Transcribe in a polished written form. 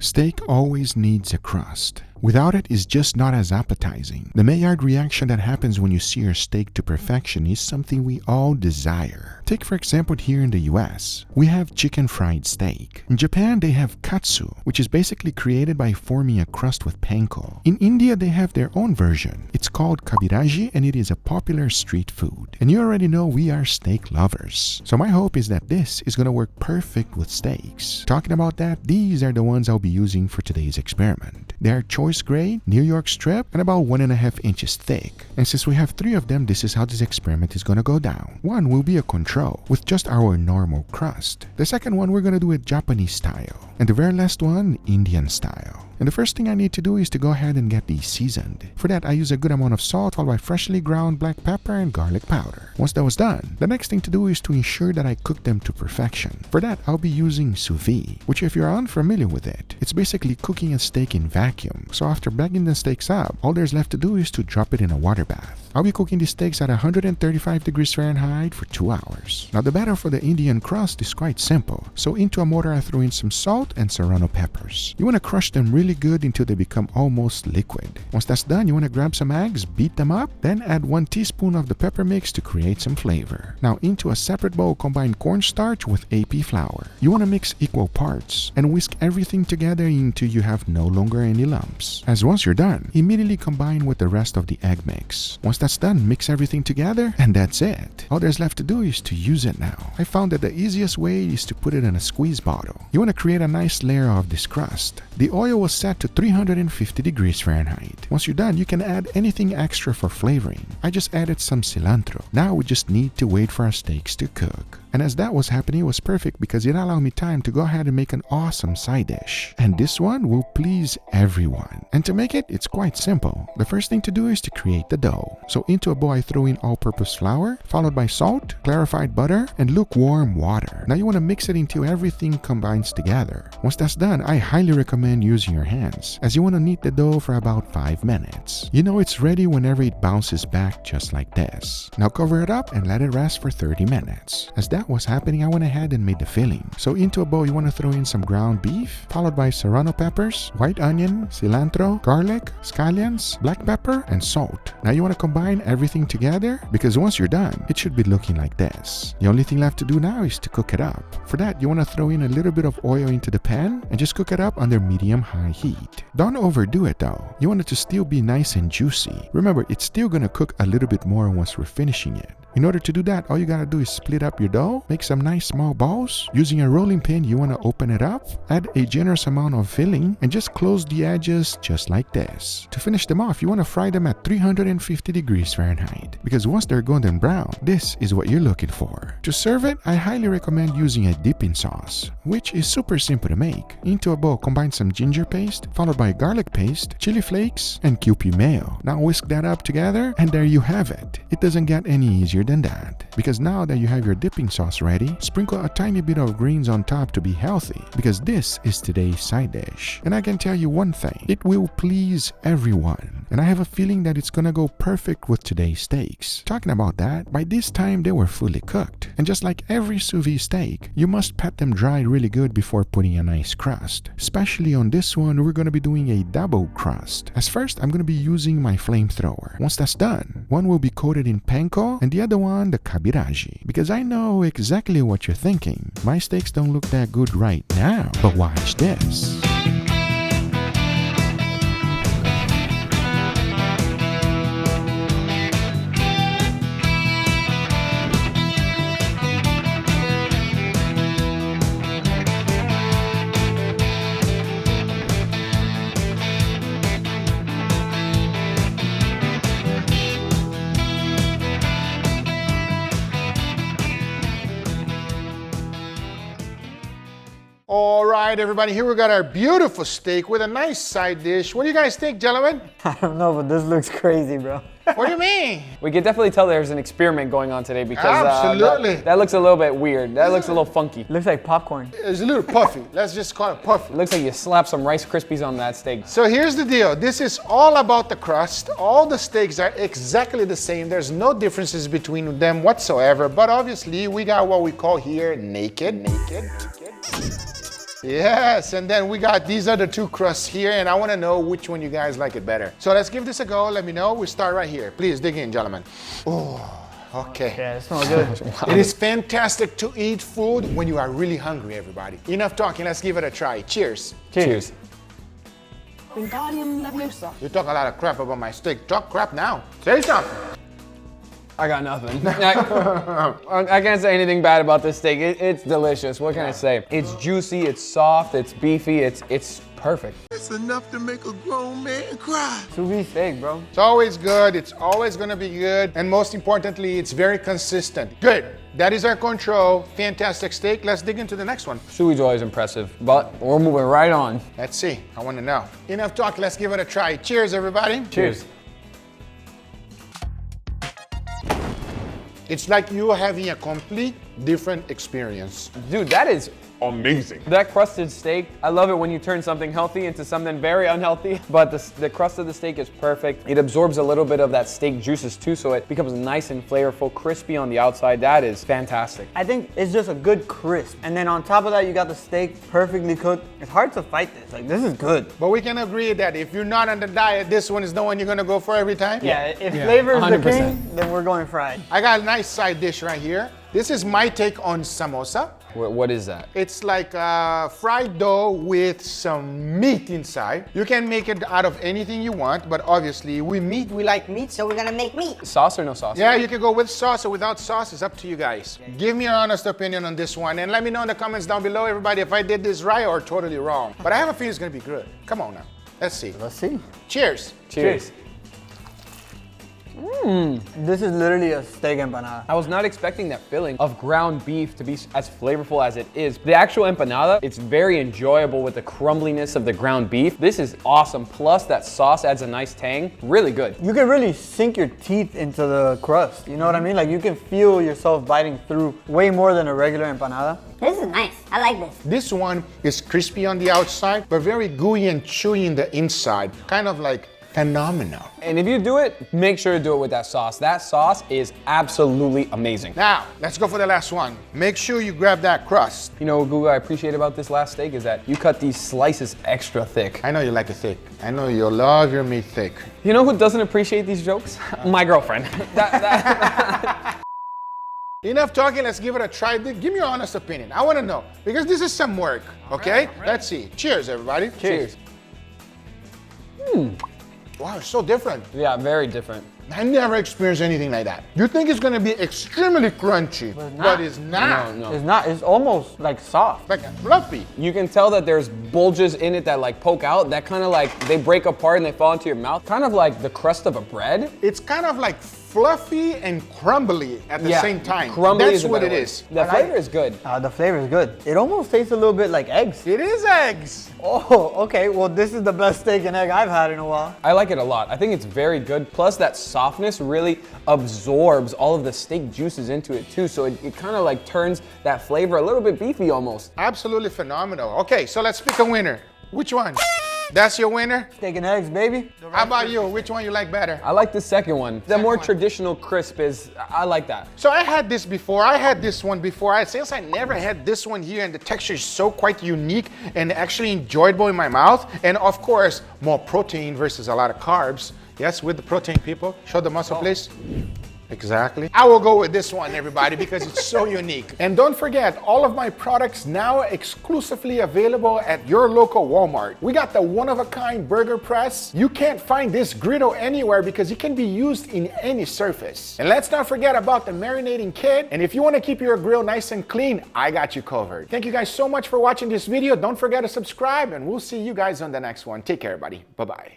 Steak always needs a crust. Without it, it's just not as appetizing. The Maillard reaction that happens when you sear steak to perfection is something we all desire. Take for example here in the US, we have chicken fried steak. In Japan, they have katsu, which is basically created by forming a crust with panko. In India, they have their own version. It's called Kabiraji and it is a popular street food. And you already know we are steak lovers. So my hope is that this is going to work perfect with steaks. Talking about that, these are the ones I'll be using for today's experiment. They are choice grade, New York strip, and about 1.5 inches thick. And since we have 3 of them, this is how this experiment is going to go down. One will be a control with just our normal crust. The second one we're going to do it Japanese style. And the very last one, Indian style. And the first thing I need to do is to go ahead and get these seasoned. For that, I use a good amount of salt followed by freshly ground black pepper and garlic powder. Once that was done, the next thing to do is to ensure that I cook them to perfection. For that, I'll be using Sous vide, which if you're unfamiliar with it, it's basically cooking a steak in vacuum. So after bagging the steaks up, all there's left to do is to drop it in a water bath. I'll be cooking these steaks at 135 degrees Fahrenheit for 2 hours. Now the batter for the Indian crust is quite simple. So into a mortar I throw in some salt and serrano peppers. You want to crush them really good until they become almost liquid. Once that's done, you want to grab some eggs, beat them up, then add 1 teaspoon of the pepper mix to create some flavor. Now into a separate bowl, combine cornstarch with AP flour. You want to mix equal parts and whisk everything together until you have no longer any lumps. As once you're done, immediately combine with the rest of the egg mix. Once that's done, mix everything together and that's it. All there's left to do is to use it now. I found that the easiest way is to put it in a squeeze bottle. You want to create a nice layer of this crust. The oil was set to 350 degrees Fahrenheit. Once you're done, you can add anything extra for flavoring. I just added some cilantro. Now we just need to wait for our steaks to cook. And as that was happening, it was perfect because it allowed me time to go ahead and make an awesome side dish. And this one will please everyone. And to make it, it's quite simple. The first thing to do is to create the dough. So into a bowl, I throw in all-purpose flour, followed by salt, clarified butter, and lukewarm water. Now you want to mix it until everything combines together. Once that's done, I highly recommend using your hands, as you want to knead the dough for about 5 minutes. You know it's ready whenever it bounces back just like this. Now cover it up and let it rest for 30 minutes. As that was happening, I went ahead and made the filling. So into a bowl, you want to throw in some ground beef, followed by serrano peppers, white onion, cilantro, garlic, scallions, black pepper, and salt. Now you want to combine everything together because once you're done, it should be looking like this. The only thing left to do now is to cook it up. For that, you want to throw in a little bit of oil into the pan and just cook it up under medium-high heat. Don't overdo it though. You want it to still be nice and juicy. Remember, it's still going to cook a little bit more once we're finishing it. In order to do that, all you gotta do is split up your dough, make some nice small balls. Using a rolling pin, you wanna open it up, add a generous amount of filling, and just close the edges just like this. To finish them off, you wanna fry them at 350 degrees Fahrenheit, because once they're golden brown, this is what you're looking for. To serve it, I highly recommend using a dipping sauce, which is super simple to make. Into a bowl, combine some ginger paste, followed by garlic paste, chili flakes, and Kewpie mayo. Now whisk that up together, and there you have it. It doesn't get any easier than that, because now that you have your dipping sauce ready, sprinkle a tiny bit of greens on top to be healthy, because this is today's side dish. And I can tell you one thing, it will please everyone, and I have a feeling that it's gonna go perfect with today's steaks. Talking about that, by this time they were fully cooked, and just like every sous vide steak, you must pat them dry really good before putting a nice crust. Especially on this one, we're gonna be doing a double crust. As first, I'm gonna be using my flamethrower. Once that's done, one will be coated in panko and the other one the Kabiraji, because I know exactly what you're thinking. My steaks don't look that good right now, but watch this. All right, everybody, here we got our beautiful steak with a nice side dish. What do you guys think, gentlemen? I don't know, but this looks crazy, bro. What do you mean? We can definitely tell there's an experiment going on today because Absolutely. That looks a little bit weird. That looks a little funky. Looks like popcorn. It's a little puffy. Let's just call it puffy. It looks like you slapped some Rice Krispies on that steak. So here's the deal. This is all about the crust. All the steaks are exactly the same. There's no differences between them whatsoever. But obviously, we got what we call here naked. Yes, and then we got these other two crusts here, and I want to know which one you guys like it better. So let's give this a go. Let me know. We start right here. Please dig in, gentlemen. Oh, okay. Yeah, it smells good. It is fantastic to eat food when you are really hungry, everybody. Enough talking. Let's give it a try. Cheers. Cheers. You talk a lot of crap about my steak. Talk crap now. Say something. I got nothing. I can't say anything bad about this steak. It's delicious. What can I say? It's juicy, it's soft, it's beefy, it's perfect. It's enough to make a grown man cry. Sous vide steak, bro. It's always good. It's always going to be good. And most importantly, it's very consistent. Good. That is our control. Fantastic steak. Let's dig into the next one. Sous vide's always impressive, but we're moving right on. Let's see. I want to know. Enough talk. Let's give it a try. Cheers, everybody. Cheers. It's like you are having a complete different experience. Dude, that is amazing. That crusted steak, I love it when you turn something healthy into something very unhealthy, but the crust of the steak is perfect. It absorbs a little bit of that steak juices too, so it becomes nice and flavorful, crispy on the outside. That is fantastic. I think it's just a good crisp. And then on top of that, you got the steak perfectly cooked. It's hard to fight this. Like, this is good. But we can agree that if you're not on the diet, this one is the one you're gonna go for every time? Yeah, if flavor is the 100%. king, then we're going fried. I got a nice side dish right here. This is my take on samosa. What is that? It's like fried dough with some meat inside. You can make it out of anything you want, but obviously we like meat, so we're gonna make meat. Sauce or no sauce? Yeah, you can go with sauce or without sauce. It's up to you guys. Give me your honest opinion on this one, and let me know in the comments down below, everybody, if I did this right or totally wrong. But I have a feeling it's gonna be good. Come on now. Let's see. Let's see. Cheers. Cheers. This is literally a steak empanada. I was not expecting that filling of ground beef to be as flavorful as it is. The actual empanada, it's very enjoyable with the crumbliness of the ground beef. This is awesome. Plus that sauce adds a nice tang. Really good. You can really sink your teeth into the crust. You know what I mean? Like, you can feel yourself biting through way more than a regular empanada. This is nice. I like this. This one is crispy on the outside, but very gooey and chewy in the inside. Kind of like phenomenal. And if you do it, make sure to do it with that sauce. That sauce is absolutely amazing. Now, let's go for the last one. Make sure you grab that crust. You know what, Google, I appreciate about this last steak is that you cut these slices extra thick. I know you like it thick. I know you love your meat thick. You know who doesn't appreciate these jokes? My girlfriend. Enough talking, let's give it a try. Give me your honest opinion. I want to know, because this is some work, okay? All right. Let's see. Cheers, everybody. Cheers. Wow, it's so different. Yeah, very different. I never experienced anything like that. You think it's gonna be extremely crunchy, but it's not. No. It's not. It's almost like soft. Like fluffy. You can tell that there's bulges in it that like poke out, that kind of like, they break apart and they fall into your mouth. Kind of like the crust of a bread. It's kind of like fluffy and crumbly at the same time. Crumbly That's is what it word. is. The flavor is good. The flavor is good. It almost tastes a little bit like eggs. It is eggs. Oh, okay. Well, this is the best steak and egg I've had in a while. I like it a lot. I think it's very good. Plus that softness really absorbs all of the steak juices into it too. So it kind of like turns that flavor a little bit beefy almost. Absolutely phenomenal. Okay, so let's pick a winner. Which one? That's your winner? Steak and eggs, baby. How about you? Which one you like better? I like the second one. The more traditional crisp is, I like that. So I had this before. I had this one before. Since I never had this one here, and the texture is so quite unique and actually enjoyable in my mouth. And of course, more protein versus a lot of carbs. Yes, with the protein, people. Show the muscle, please. Exactly. I will go with this one, everybody, because it's so unique. And don't forget, all of my products now exclusively available at your local Walmart. We got the one-of-a-kind burger press. You can't find this griddle anywhere because it can be used in any surface. And let's not forget about the marinating kit. And if you want to keep your grill nice and clean, I got you covered. Thank you guys so much for watching this video. Don't forget to subscribe, and we'll see you guys on the next one. Take care, everybody. Bye-bye.